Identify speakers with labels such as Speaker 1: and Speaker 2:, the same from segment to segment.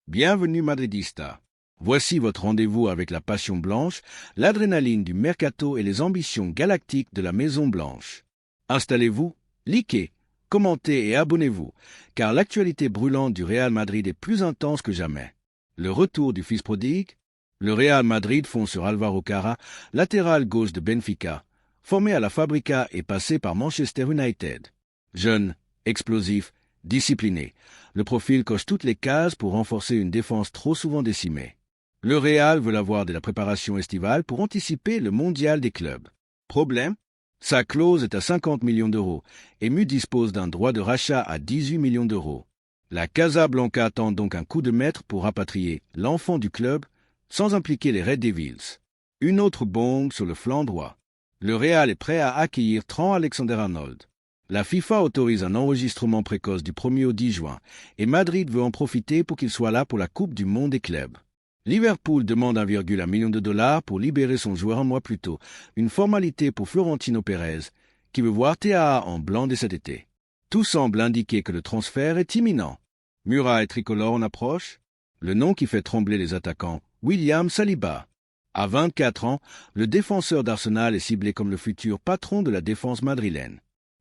Speaker 1: Bienvenue Madridista. Voici votre rendez-vous avec la passion blanche, l'adrénaline du mercato et les ambitions galactiques de la Maison Blanche. Installez-vous, likez, commentez et abonnez-vous, car l'actualité brûlante du Real Madrid est plus intense que jamais. Le retour du fils prodigue. Le Real Madrid fonce sur Álvaro Carra, latéral gauche de Benfica, formé à la Fábrica et passé par Manchester United. Jeune, explosif, discipliné, le profil coche toutes les cases pour renforcer une défense trop souvent décimée. Le Real veut l'avoir dès la préparation estivale pour anticiper le mondial des clubs. Problème? Sa clause est à 50 millions d'euros et Mu dispose d'un droit de rachat à 18 millions d'euros. La Casablanca tente donc un coup de maître pour rapatrier l'enfant du club sans impliquer les Red Devils. Une autre bombe sur le flanc droit. Le Real est prêt à accueillir Trent Alexander-Arnold. La FIFA autorise un enregistrement précoce du 1er au 10 juin et Madrid veut en profiter pour qu'il soit là pour la Coupe du Monde des clubs. Liverpool demande 1,1 million de dollars pour libérer son joueur un mois plus tôt, une formalité pour Florentino Pérez, qui veut voir TAA en blanc dès cet été. Tout semble indiquer que le transfert est imminent. Muraille tricolore en approche. Le nom qui fait trembler les attaquants, William Saliba. À 24 ans, le défenseur d'Arsenal est ciblé comme le futur patron de la défense madrilène.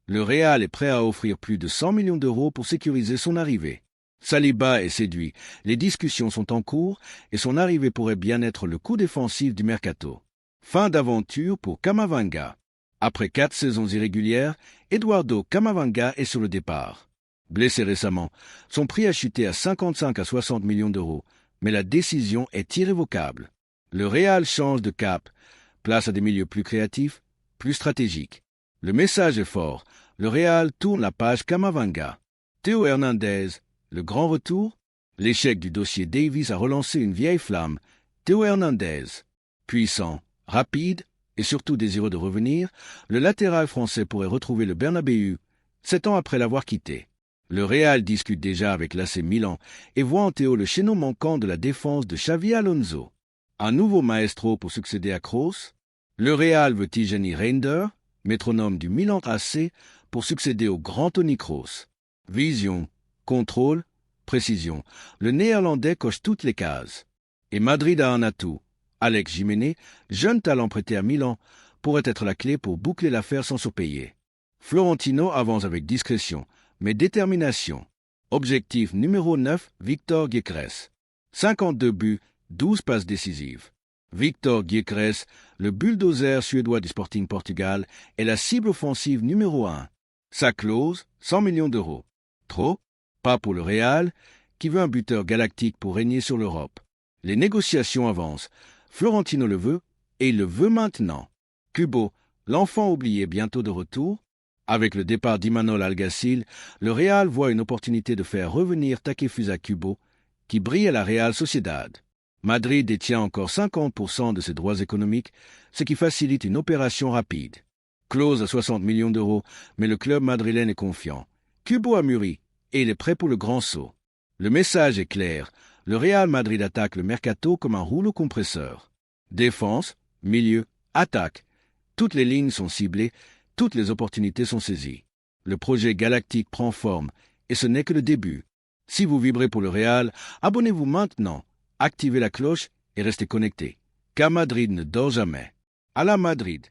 Speaker 1: Le Real est prêt à offrir plus de 100 millions d'euros pour sécuriser son arrivée. Saliba est séduit, les discussions sont en cours et son arrivée pourrait bien être le coup défensif du mercato. Fin d'aventure pour Camavinga. Après 4 saisons irrégulières, Eduardo Camavinga est sur le départ. Blessé récemment, son prix a chuté à 55 à 60 millions d'euros, mais la décision est irrévocable. Le Real change de cap, place à des milieux plus créatifs, plus stratégiques. Le message est fort, le Real tourne la page Camavinga. Théo Hernandez, le grand retour. L'échec du dossier Davies a relancé une vieille flamme. Théo Hernandez, puissant, rapide et surtout désireux de revenir, le latéral français pourrait retrouver le Bernabéu 7 ans après l'avoir quitté. Le Real discute déjà avec l'AC Milan et voit en Théo le chaînon manquant de la défense de Xavi Alonso. Un nouveau maestro pour succéder à Kroos. Le Real veut Tijani Reinders, métronome du Milan AC, pour succéder au grand Toni Kroos. Vision, contrôle, précision. Le Néerlandais coche toutes les cases. Et Madrid a un atout. Alex Jiménez, jeune talent prêté à Milan, pourrait être la clé pour boucler l'affaire sans surpayer. Florentino avance avec discrétion, mais détermination. Objectif numéro 9, Victor Gyökeres. 52 buts, 12 passes décisives. Victor Gyökeres, le bulldozer suédois du Sporting Portugal, est la cible offensive numéro 1. Sa clause, 100 millions d'euros. Trop? Pas pour le Real, qui veut un buteur galactique pour régner sur l'Europe. Les négociations avancent. Florentino le veut, et il le veut maintenant. Kubo, l'enfant oublié bientôt de retour. Avec le départ d'Imanol Alguacil, le Real voit une opportunité de faire revenir Takefusa Kubo, qui brille à la Real Sociedad. Madrid détient encore 50% de ses droits économiques, ce qui facilite une opération rapide. Clause à 60 millions d'euros, mais le club madrilène est confiant. Kubo a mûri, et il est prêt pour le grand saut. Le message est clair, le Real Madrid attaque le mercato comme un rouleau compresseur. Défense, milieu, attaque. Toutes les lignes sont ciblées, toutes les opportunités sont saisies. Le projet galactique prend forme, et ce n'est que le début. Si vous vibrez pour le Real, abonnez-vous maintenant, activez la cloche et restez connectés. Car Madrid ne dort jamais. À la Madrid.